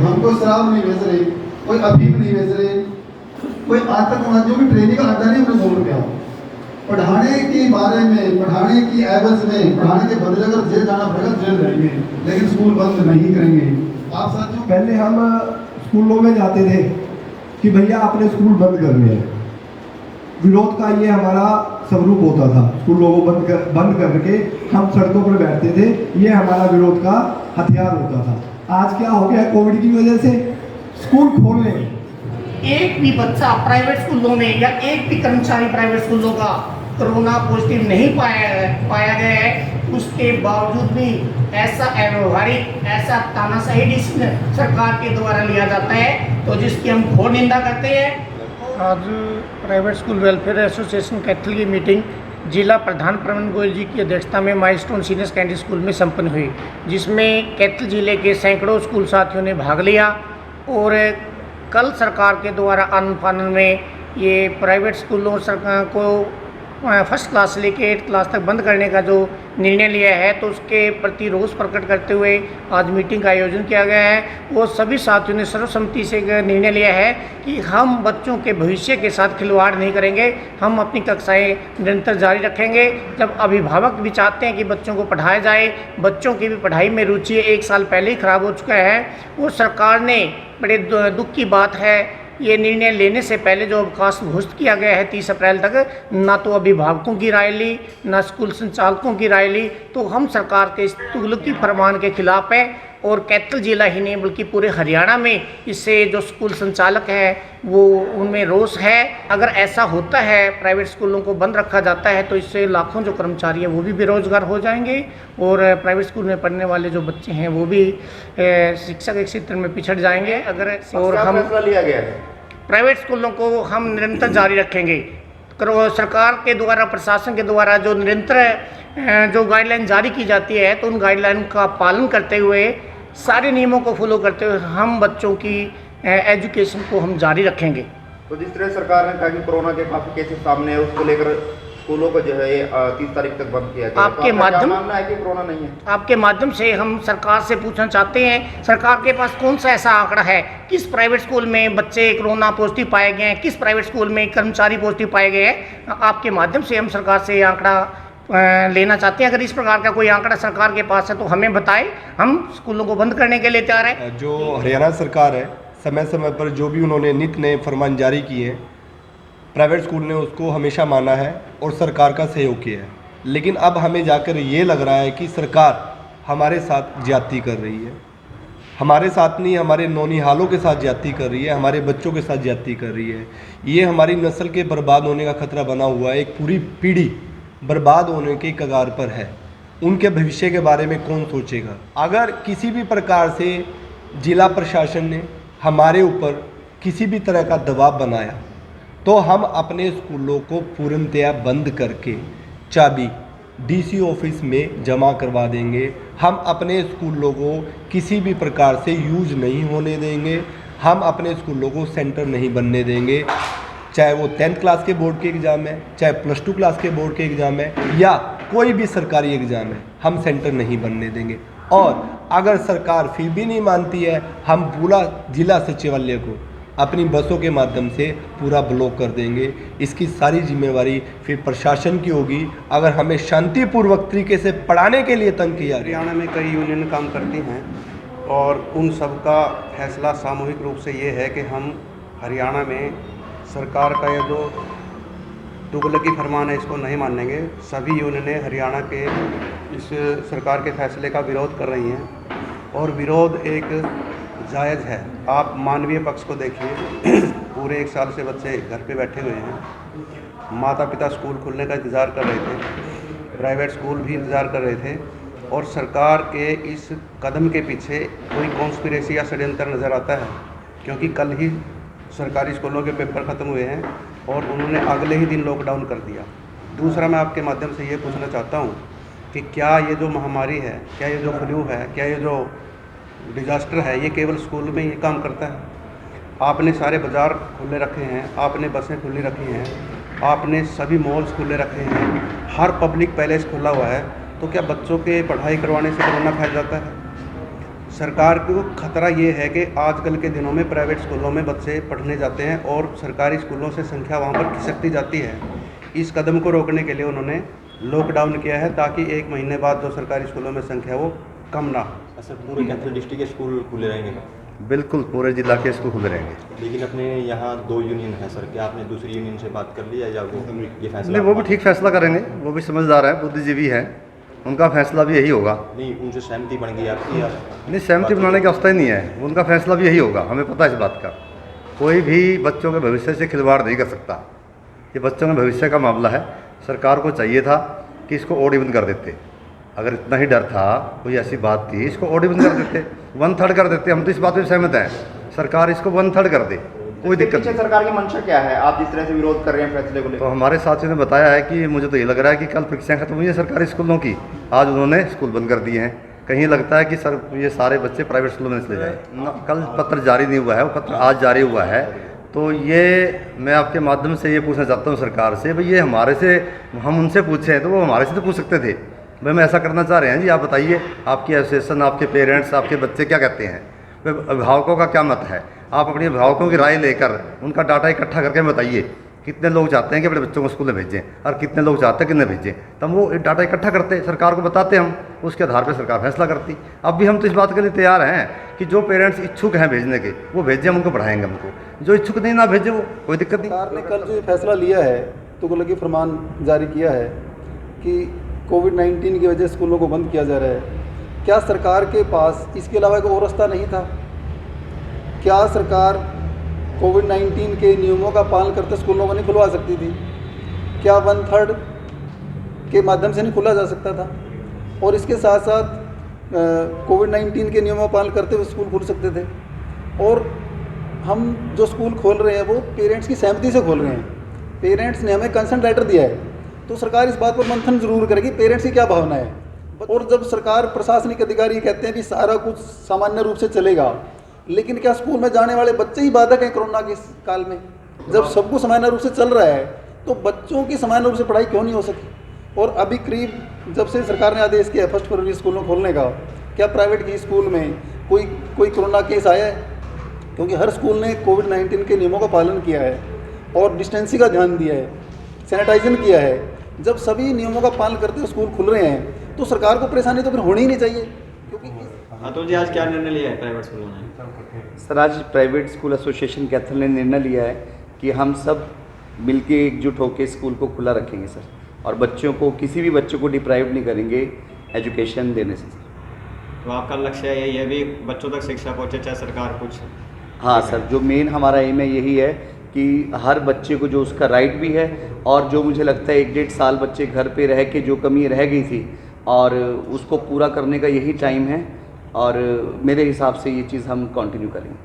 हम कोई शराब नहीं बेच रहे, कोई अफीम नहीं बेच रहे, कोई आतंकवादियों की ट्रेनिंग का अड्डा नहीं हमने खोल रखा। पढ़ाने के बारे में, पढ़ाने की एवज में, पढ़ाने के बदले अगर जेल जाना पड़ेगा जेल जाएंगे, लेकिन स्कूल बंद नहीं करेंगे। आप साथियों, पहले हम स्कूलों में जाते थे कि भैया आपने स्कूल बंद करने हैं, विरोध का ये हमारा स्वरूप होता था। स्कूलों को बंद करके हम सड़कों पर बैठते थे, ये हमारा विरोध का हथियार होता था। आज क्या हो गया, कोविड की वजह से स्कूल खोलने, एक भी बच्चा प्राइवेट स्कूलों में या एक भी कर्मचारी प्राइवेट स्कूलों का कोरोना पॉजिटिव नहीं पाया गया है, उसके बावजूद भी ऐसा अव्यवहारिक, ऐसा तानाशाही डिसीजन सरकार के द्वारा लिया जाता है, तो जिसकी हम घोर निंदा करते हैं। आज private school welfare association Kaithal की मीटिंग जिला प्रधान प्रवीण गोयल जी की अध्यक्षता में माइलस्टोन सीनियर सेकेंडरी स्कूल में संपन्न हुई, जिसमें कैथल जिले के सैकड़ों स्कूल साथियों ने भाग लिया। और कल सरकार के द्वारा आनन फानन में ये प्राइवेट स्कूलों सरकार को फर्स्ट क्लास से लेकर 8th क्लास तक बंद करने का जो निर्णय लिया है, तो उसके प्रति रोष प्रकट करते हुए आज मीटिंग का आयोजन किया गया है। वो सभी साथियों ने सर्वसम्मति से निर्णय लिया है कि हम बच्चों के भविष्य के साथ खिलवाड़ नहीं करेंगे, हम अपनी कक्षाएं निरंतर जारी रखेंगे। जब अभिभावक भी चाहते हैं कि बच्चों को पढ़ाया जाए, बच्चों की भी पढ़ाई में रुचि 1 साल पहले ही खराब हो चुका है, वो सरकार ने, बड़े दुख की बात है, ये निर्णय लेने से पहले जो अवकाश घोषित किया गया है 30 अप्रैल तक, ना तो अभिभावकों की राय ली, ना स्कूल संचालकों की राय ली। तो हम सरकार के इस तुगलकी फरमान के खिलाफ है, और कैथल जिला ही नहीं बल्कि पूरे हरियाणा में इससे जो स्कूल संचालक हैं वो उनमें रोष है। अगर ऐसा होता है, प्राइवेट स्कूलों को बंद रखा जाता है, तो इससे लाखों जो कर्मचारी हैं वो भी बेरोजगार हो जाएंगे, और प्राइवेट स्कूल में पढ़ने वाले जो बच्चे हैं वो भी शिक्षा के क्षेत्र में पिछड़ जाएंगे। अगर और हम लिया गया है, प्राइवेट स्कूलों को हम निरंतर जारी रखेंगे। सरकार के द्वारा, प्रशासन के द्वारा जो निरंतर जो गाइडलाइन जारी की जाती है, तो उन गाइडलाइन का पालन करते हुए, सारे नियमों को फॉलो करते हुए हम बच्चों की एजुकेशन को हम जारी रखेंगे। तो जिस तरह सरकार ने कहा कि कोरोना के काफ़ी केसेस सामने है, उसको लेकर स्कूलों को जो है 30 तारीख तक बंद किया गया। आपके माध्यम, मानना है कि कोरोना नहीं है? आपके माध्यम से हम सरकार से पूछना चाहते हैं, सरकार के पास कौन सा ऐसा आंकड़ा है, किस प्राइवेट स्कूल में बच्चे कोरोना पॉजिटिव पाए गए हैं, किस प्राइवेट स्कूल में कर्मचारी पॉजिटिव पाए गए हैं? आपके माध्यम से हम सरकार से ये आंकड़ा लेना चाहते हैं। अगर इस प्रकार का कोई आंकड़ा सरकार के पास है तो हमें बताएं, हम स्कूलों को बंद करने के लिए तैयार हैं। जो हरियाणा सरकार है, समय समय पर जो भी उन्होंने नित्य नए फरमान जारी किए हैं, प्राइवेट स्कूल ने उसको हमेशा माना है और सरकार का सहयोग किया है। लेकिन अब हमें जाकर ये लग रहा है कि सरकार हमारे साथ ज्यादती कर रही है, हमारे साथ नहीं, हमारे नौनिहालों के साथ ज्यादती कर रही है, हमारे बच्चों के साथ ज्यादती कर रही है। ये हमारी नस्ल के बर्बाद होने का खतरा बना हुआ है। एक पूरी पीढ़ी बर्बाद होने के कगार पर है। उनके भविष्य के बारे में कौन सोचेगा? अगर किसी भी प्रकार से जिला प्रशासन ने हमारे ऊपर किसी भी तरह का दबाव बनाया, तो हम अपने स्कूलों को पूर्णतया बंद करके चाबी डीसी ऑफिस में जमा करवा देंगे। हम अपने स्कूलों को किसी भी प्रकार से यूज नहीं होने देंगे। हम अपने स्कूलों को सेंटर नहीं बनने देंगे, चाहे वो 10th क्लास के बोर्ड के एग्ज़ाम है, चाहे +2 क्लास के बोर्ड के एग्ज़ाम है, या कोई भी सरकारी एग्ज़ाम है, हम सेंटर नहीं बनने देंगे। और अगर सरकार फिर भी नहीं मानती है, हम पूरा जिला सचिवालय को अपनी बसों के माध्यम से पूरा ब्लॉक कर देंगे। इसकी सारी जिम्मेवारी फिर प्रशासन की होगी। अगर हमें शांतिपूर्वक तरीके से पढ़ाने के लिए तंग किया। हरियाणा में कई यूनियन काम करती हैं, और उन सब का फैसला सामूहिक रूप से ये है कि हम हरियाणा में सरकार का ये जो तुगलकी फरमान है इसको नहीं मानेंगे। सभी यूनियनें हरियाणा के इस सरकार के फैसले का विरोध कर रही हैं, और विरोध एक जायज़ है। आप मानवीय पक्ष को देखिए, पूरे 1 साल से बच्चे घर पे बैठे हुए हैं, माता पिता स्कूल खुलने का इंतज़ार कर रहे थे, प्राइवेट स्कूल भी इंतज़ार कर रहे थे, और सरकार के इस कदम के पीछे कोई कॉन्स्पिरेसी या षड्यंत्र नज़र आता है। क्योंकि कल ही सरकारी स्कूलों के पेपर ख़त्म हुए हैं और उन्होंने अगले ही दिन लॉकडाउन कर दिया। दूसरा, मैं आपके माध्यम से ये पूछना चाहता हूँ कि क्या ये जो महामारी है, क्या ये जो फ्लू है, क्या ये जो डिजास्टर है, ये केवल स्कूल में ही काम करता है? आपने सारे बाज़ार खुले रखे हैं, आपने बसें खुली रखी हैं, आपने सभी मॉल्स खुले रखे हैं, हर पब्लिक पैलेस खुला हुआ है, तो क्या बच्चों के पढ़ाई करवाने से कोरोना फैल जाता है? सरकार को खतरा ये है कि आजकल के दिनों में प्राइवेट स्कूलों में बच्चे पढ़ने जाते हैं और सरकारी स्कूलों से संख्या वहाँ पर खिसकती जाती है। इस कदम को रोकने के लिए उन्होंने लॉकडाउन किया है ताकि 1 महीने बाद जो सरकारी स्कूलों में संख्या वो कम ना हो। सर पूरे कैथल डिस्ट्रिक्ट के स्कूल खुले रहेंगे? बिल्कुल पूरे जिला के स्कूल खुले रहेंगे। लेकिन अपने यहाँ 2 यूनियन है सर, क्या आपने दूसरी यूनियन से बात कर लिया या वो ये फैसला? नहीं, वो भी ठीक फैसला करेंगे, वो भी समझदार है, बुद्धिजीवी है, उनका फैसला भी यही होगा। नहीं, उनसे सहमति बन गई आपकी? नहीं, सहमति बनाने की अवस्था ही नहीं है, उनका फैसला भी यही होगा, हमें पता है इस बात का। कोई भी बच्चों के भविष्य से खिलवाड़ नहीं कर सकता, ये बच्चों के भविष्य का मामला है। सरकार को चाहिए था कि इसको ओड इवन कर देते, अगर इतना ही डर था, कोई ऐसी बात थी, इसको ओड इवन कर देते, 1/3 कर देते। हम तो इस बात में सहमत हैं, सरकार इसको 1/3 कर दे, कोई दिक्कत नहीं। सरकार की मंशा क्या है, आप जिस तरह से विरोध कर रहे हैं फैसले को लेकर? तो हमारे साथियों ने बताया है कि मुझे तो ये लग रहा है कि कल परीक्षाएं खत्म हुई हैं सरकारी स्कूलों की, आज उन्होंने स्कूल बंद कर दिए हैं। कहीं लगता है कि सर ये सारे बच्चे प्राइवेट स्कूलों में चले जाए। कल पत्र जारी नहीं हुआ है, वो पत्र आज जारी हुआ है। तो ये मैं आपके माध्यम से ये पूछना चाहता हूँ सरकार से, भाई ये हमारे से, हम उनसे पूछे हैं तो वो हमारे से तो पूछ सकते थे, भाई हम ऐसा करना चाह रहे हैं जी, आप बताइए आपकी एसोसिएशन, आपके पेरेंट्स, आपके बच्चे क्या कहते हैं, अभिभावकों का क्या मत है, आप अपने अभिभावकों की राय लेकर उनका डाटा इकट्ठा करके बताइए कितने लोग चाहते हैं कि अपने बच्चों को स्कूल में भेजें और कितने लोग चाहते हैं कि न भेजें। तो हम वो डाटा इकट्ठा करते, सरकार को बताते, हम उसके आधार पर सरकार फैसला करती। अब भी हम तो इस बात के लिए तैयार हैं कि जो पेरेंट्स इच्छुक हैं भेजने के वो भेजें, हम उनको पढ़ाएंगे, हमको जो इच्छुक नहीं ना भेजे वो कोई दिक्कत नहीं। सरकार ने कल जो फैसला लिया है, तुगलकी फरमान जारी किया है कि कोविड-19 की वजह से स्कूलों को बंद किया जा रहा है, क्या सरकार के पास इसके अलावा कोई और रास्ता नहीं था? क्या सरकार कोविड-19 के नियमों का पालन करते स्कूलों को नहीं खुलवा सकती थी? क्या 1/3 के माध्यम से नहीं खुला जा सकता था? और इसके साथ साथ कोविड-19 के नियमों का पालन करते हुए स्कूल खुल सकते थे। और हम जो स्कूल खोल रहे हैं वो पेरेंट्स की सहमति से खोल रहे हैं, पेरेंट्स ने हमें कंसेंट लेटर दिया है, तो सरकार इस बात पर मंथन जरूर करेगी पेरेंट्स की क्या भावना है। और जब सरकार, प्रशासनिक अधिकारी कहते हैं कि सारा कुछ सामान्य रूप से चलेगा, लेकिन क्या स्कूल में जाने वाले बच्चे ही बाधक हैं कोरोना के काल में? जब सब कुछ सामान्य रूप से चल रहा है तो बच्चों की सामान्य रूप से पढ़ाई क्यों नहीं हो सकी? और अभी करीब जब से सरकार ने आदेश किया 1 फरवरी स्कूलों खोलने का, क्या प्राइवेट की स्कूल में कोई कोरोना केस आया है? क्योंकि हर स्कूल ने कोविड-19 के नियमों का पालन किया है और डिस्टेंसिंग का ध्यान दिया है, सैनिटाइजन किया है। जब सभी नियमों का पालन करते हुए स्कूल खुल रहे हैं तो सरकार को परेशानी तो फिर होनी ही नहीं चाहिए। क्योंकि अतुल जी, आज क्या निर्णय लिया है प्राइवेट स्कूलों ने? सर, आज प्राइवेट स्कूल एसोसिएशन कैथल ने निर्णय लिया है कि हम सब मिलके एकजुट होकर स्कूल को खुला रखेंगे सर, और बच्चों को, किसी भी बच्चों को डिप्राइव नहीं करेंगे एजुकेशन देने से। तो आपका लक्ष्य यही है भी बच्चों तक शिक्षा पहुँचे, चाहे सरकार कुछ? हाँ सर, जो मेन हमारा एम है यही है कि हर बच्चे को जो उसका राइट भी है, और जो मुझे लगता है 1-1.5 साल बच्चे घर पे रह के जो कमी रह गई थी, और उसको पूरा करने का यही टाइम है, और मेरे हिसाब से ये चीज़ हम कंटिन्यू करेंगे।